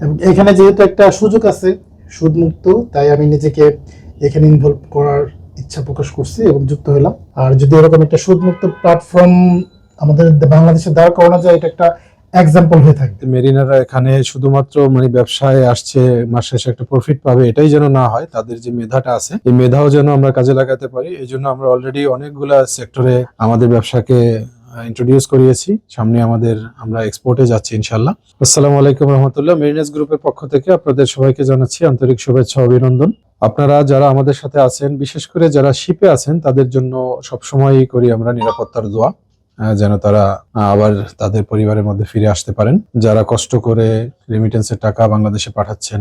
এবং এখানে যেহেতু একটা সুযোগ আছে সুদমুক্ত, তাই আমি নিজেকে এখানে ইনভলভ করার ইচ্ছা প্রকাশ করছি এবং যুক্ত হলাম। আর যদি এরকম একটা সুদমুক্ত প্ল্যাটফর্ম আমাদের বাংলাদেশে দাঁড় করানো যায়, এটা একটা এক্সাম্পল হয়ে থাকবে। মেরিনাররা এখানে শুধুমাত্র ব্যবসায় আসছে, মাস শেষে একটা প্রফিট পাবে, এটাই যেন না হয়। তাদের যে মেধাটা আছে, এই মেধাও যেন আমরা কাজে লাগাতে পারি। এই জন্য আমরা অলরেডি অনেকগুলা সেক্টরে আমাদের ব্যবসাকে ইন্ট্রোডিউস করিয়েছি। সামনে আমরা এক্সপোর্টে যাচ্ছি ইনশাল্লাহ। আসসালামু আলাইকুম রহমতুল্লাহ। মেরিনাস গ্রুপের পক্ষ থেকে আপনাদের সবাইকে জানাচ্ছি আন্তরিক শুভেচ্ছা অভিনন্দন। আপনারা যারা আমাদের সাথে আছেন, বিশেষ করে যারা শিপে আছেন, তাদের জন্য সবসময়ই করি আমরা নিরাপত্তার দোয়া, যেন তারা আবার তাদের পরিবারের মধ্যে ফিরে আসতে পারেন। যারা কষ্ট করে রেমিটেন্সের টাকা বাংলাদেশে পাঠাচ্ছেন,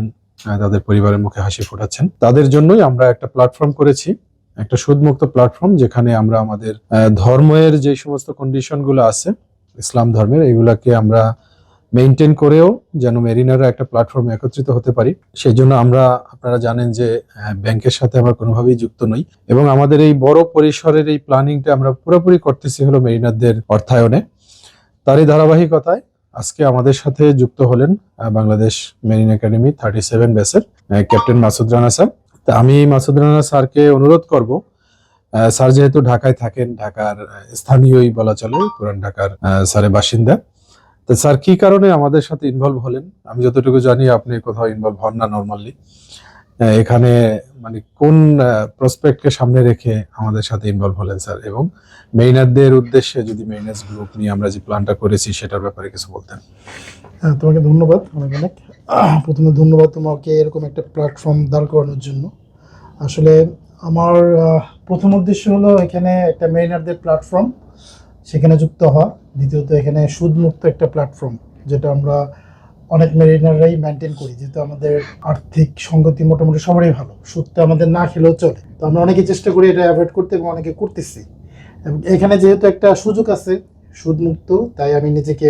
তাদের পরিবারের মুখে হাসি ফোটাচ্ছেন, তাদের জন্যই আমরা একটা প্ল্যাটফর্ম করেছি, একটা সুদমুক্ত প্ল্যাটফর্ম, যেখানে আমরা আমাদের ধর্মের যে সমস্ত কন্ডিশন গুলো আছে ইসলাম ধর্মের, এগুলাকে আমরা মেনটেন করেও যেন মেরিনাররা একটা প্ল্যাটফর্মে একত্রিত হতে পারি। সেই জন্য আপনারা জানেন যে ব্যাংকের সাথে আমরা কোনোভাবেই যুক্ত নই, এবং আমাদের এই বড় পরিসরের এই প্ল্যানিংটা আমরা পুরোপুরি করতেছি হলো মেরিনারদের অর্থায়নে। তারই ধারাবাহিকতায় আজকে আমাদের সাথে যুক্ত হলেন বাংলাদেশ মেরিন একাডেমি 37 ব্যাচের ক্যাপ্টেন মাসুদ রানা স্যার। তা আমি মাসুদ রানা স্যারকে অনুরোধ করব, স্যার যেহেতু ঢাকায় থাকেন, ঢাকার স্থানীয়ই বলা চলে, পুরান ঢাকার স্যারের বাসিন্দা। তো স্যার কি কারণে আমাদের সাথে ইনভলভ হলেন? আমি যতটুকু জানি আপনি কোথাও ইনভলভ হন না নরমালি। এখানে কোন প্রসপেক্টকে সামনে রেখে আমাদের সাথে ইনভলভ হলেন স্যার, এবং মেরিনারদের উদ্দেশ্যে যদি মেরিনার্স গ্রুপ নিয়ে আমরা যে প্ল্যানটা করেছি সেটার ব্যাপারে কিছু বলতেন। তোমাকে ধন্যবাদ অনেক অনেক। প্রথমে ধন্যবাদ তোমাকে এরকম একটা প্ল্যাটফর্ম দাঁড় করানোর জন্য। আসলে আমার প্রথম উদ্দেশ্য হলো এখানে একটা মেরিনারদের প্ল্যাটফর্ম, সেখানে যুক্ত হওয়া। দ্বিতীয়ত এখানে সুদমুক্ত একটা প্ল্যাটফর্ম, যেটা আমরা অনেক মেরিনাররাই মেনটেন করি, যেহেতু আমাদের আর্থিক সঙ্গতি মোটামুটি সবারই ভালো, সুদটা আমাদের না খেলেও চলে। তো আমরা অনেকে চেষ্টা করি এটা অ্যাভয়েড করতে, এবং অনেকে করতেছি। এবং এখানে যেহেতু একটা সুযোগ আছে সুদমুক্ত, তাই আমি নিজেকে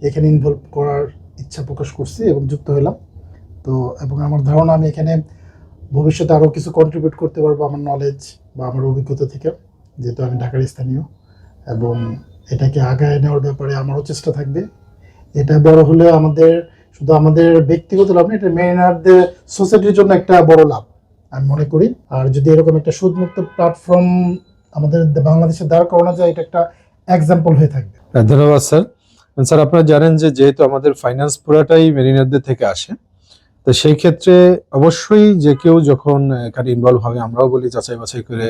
এখানে ইনভলভ করার ইচ্ছা প্রকাশ করছি এবং যুক্ত হলাম। তো এবং আমার ধারণা আমি এখানে ভবিষ্যতে আরও কিছু কন্ট্রিবিউট করতে পারবো আমার নলেজ বা আমার অভিজ্ঞতা থেকে, যেহেতু আমি ঢাকার স্থানীয়, এবং এটাকে আগায় নেওয়ার ব্যাপারে আমারও চেষ্টা থাকবে। এটা বড় হলে শুধু আমাদের ব্যক্তিগত লাভ না, এটা মেরিনারদের সোসাইটির জন্য একটা বড় লাভ আমি মনে করি। আর যদি এরকম একটা সুদমুক্ত প্ল্যাটফর্ম আমাদের বাংলাদেশে দাঁড় করানো যায়, এটা একটা এক্সাম্পল হয়ে থাকবে। ধন্যবাদ স্যার। স্যার, আপনারা জানেন যে যেহেতু আমাদের ফাইন্যান্স পুরাটাই মেরিনারদের থেকে আসে, তো সেই ক্ষেত্রে অবশ্যই যে কেউ যখন এখানে ইনভলভ হবে, আমরাও বলি যাচাই বাছাই করে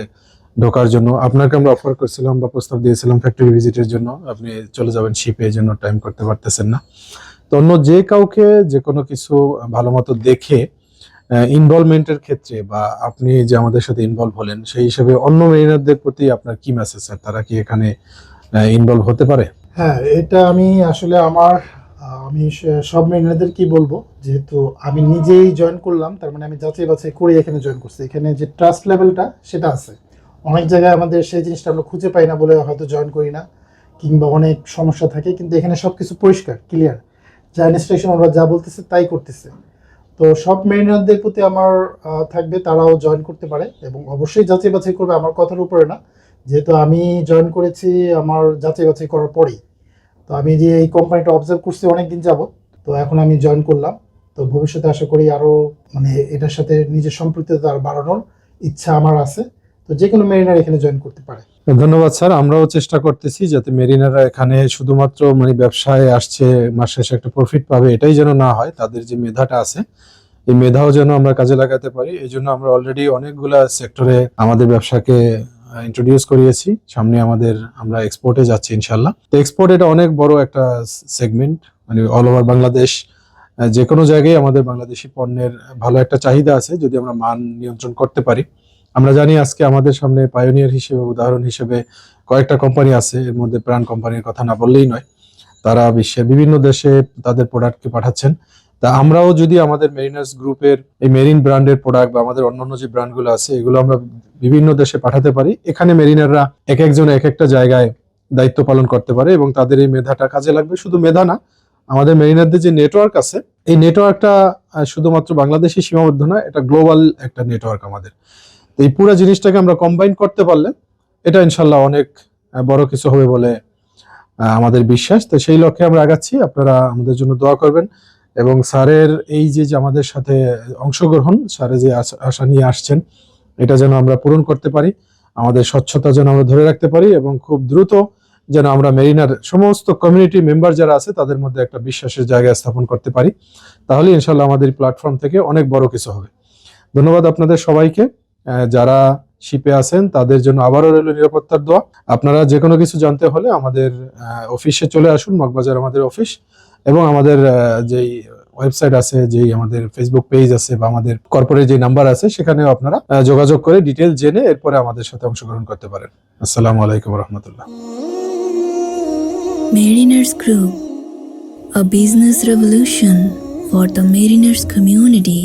ঢোকার জন্য। আপনাকে আমরা অফার করছিলাম বা প্রস্তাব দিয়েছিলাম ফ্যাক্টরি ভিজিটের জন্য, আপনি চলে যাবেন শিপে, এই জন্য টাইম করতে পারতেছেন না। তো অন্য যে কাউকে যে কোনো কিছু ভালো মতো দেখে ইনভলভমেন্টের ক্ষেত্রে, বা আপনি যে আমাদের সাথে ইনভলভ হলেন, সেই হিসেবে অন্য মেরিনারদের প্রতি আপনার কি মেসেজ স্যার? তারা কি এখানে ইনভলভ হতে পারে? হ্যাঁ, এটা আমি আসলে আমি সব মেরিনারদের কি বলবো, যেহেতু আমি নিজেই জয়েন করলাম, তার মানে আমি যাচাই বাছাই করে এখানে জয়েন করছি। এখানে যে ট্রাস্ট লেভেলটা সেটা আছে। অনেক জায়গায় আমাদের সেই জিনিসটা আমরা খুঁজে পাই না বলে হয়তো জয়েন করি না, কিংবা অনেক সমস্যা থাকে। কিন্তু এখানে সবকিছু পরিষ্কার ক্লিয়ার, যা ইনস্ট্রাকশন আমরা যা বলতেছে তাই করতেছে। তো সব মেরিনারদের প্রতি আমার থাকবে, তারাও জয়েন করতে পারে, এবং অবশ্যই যাচাই বাছাই করবে আমার কথার উপরে না, যেহেতু আমি জয়েন করেছি আমার যাচাই বাছাই করার পরেই। তো আমি যে এই কোম্পানিটা অবজার্ভ করছি অনেকদিন যাবত, তো এখন আমি জয়েন করলাম। তো ভবিষ্যতে আশা করি আরও এটার সাথে নিজের সম্পৃক্ততা বাড়ানোর ইচ্ছা আমার আছে। তো যে কোনো মেরিনার এখানে জয়েন করতে পারে। ধন্যবাদ স্যার। আমরাও চেষ্টা করতেছি যাতে মেরিনাররা এখানে শুধুমাত্র ব্যবসায় আসছে, মাস শেষে একটা প্রফিট পাবে, এটাই যেন না হয়। তাদের যে মেধাটা আছে, এই মেধাও যেন আমরা কাজে লাগাতে পারি। এই জন্য আমরা অলরেডি অনেকগুলা সেক্টরে আমাদের ব্যবসাকে ইন্ট্রোডিউস করিয়েছি। সামনে আমরা এক্সপোর্টে যাচ্ছি ইনশাল্লাহ। তো এক্সপোর্ট এটা অনেক বড় একটা সেগমেন্ট, অল ওভার বাংলাদেশ, যে কোনো জায়গায় আমাদের বাংলাদেশি পণ্যের ভালো একটা চাহিদা আছে যদি আমরা মান নিয়ন্ত্রণ করতে পারি। আমরা জানি আজকে আমাদের সামনে পায়োনিয়ার হিসেবে, উদাহরণ হিসেবে কয়েকটা কোম্পানি আছে, এর মধ্যে প্রাণ কোম্পানির কথা না বললেই নয়। তারা বিশ্বের বিভিন্ন দেশে তাদের প্রোডাক্টকে পাঠাচ্ছেন। তা আমরাও যদি আমাদের মেরিনার্স গ্রুপের এই মেরিন ব্র্যান্ডের প্রোডাক্ট বা আমাদের অন্যান্য যে ব্র্যান্ডগুলো আছে, এগুলো আমরা বিভিন্ন দেশে পাঠাতে পারি। এখানে মেরিনাররা এক একজন এক একটা জায়গায় দায়িত্ব পালন করতে পারে, এবং তাদের এই মেধাটা কাজে লাগবে। শুধু মেধা না, আমাদের মেরিনারদের যে নেটওয়ার্ক আছে, এই নেটওয়ার্কটা শুধুমাত্র বাংলাদেশে সীমাবদ্ধ না, এটা গ্লোবাল একটা নেটওয়ার্ক আমাদের। তো এই পুরো জিনিসটাকে আমরা কম্বাইন করতে পারলে এটা ইনশাল্লাহ অনেক বড় কিছু হবে বলে আমাদের বিশ্বাস। তো সেই লক্ষ্যে আমরা আগাচ্ছি। আপনারা আমাদের জন্য দোয়া করবেন। এবং স্যারের এই যে যে আমাদের সাথে অংশগ্রহণ, স্যারে যে আশা নিয়ে আসছেন, এটা যেন আমরা পূরণ করতে পারি, আমাদের স্বচ্ছতা যেন আমরা ধরে রাখতে পারি এবং খুব দ্রুত যেন আমরা মেরিনার সমস্ত কমিউনিটি মেম্বার যারা আছে তাদের মধ্যে একটা বিশ্বাসের জায়গা স্থাপন করতে পারি। তাহলে ইনশাল্লাহ আমাদের প্ল্যাটফর্ম থেকে অনেক বড় কিছু হবে। ধন্যবাদ আপনাদের সবাইকে। যারা শিপে আছেন তাদের জন্য আবারও রইল নিরাপত্তার দোয়া। আপনারা যে কোনো কিছু জানতে হলে আমাদের অফিসে চলে আসুন, মগবাজার আমাদের অফিস, এবং আমাদের যেই ওয়েবসাইট আছে, যেই আমাদের ফেসবুক পেজ আছে বা আমাদের কর্পোরেট যে নাম্বার আছে, সেখানেও আপনারা যোগাযোগ করে ডিটেল জেনে এরপরে আমাদের সাথে অংশগ্রহণ করতে পারেন। আসসালামু আলাইকুম রহমতুল্লাহ। Mariners Group, a business revolution for the mariners community.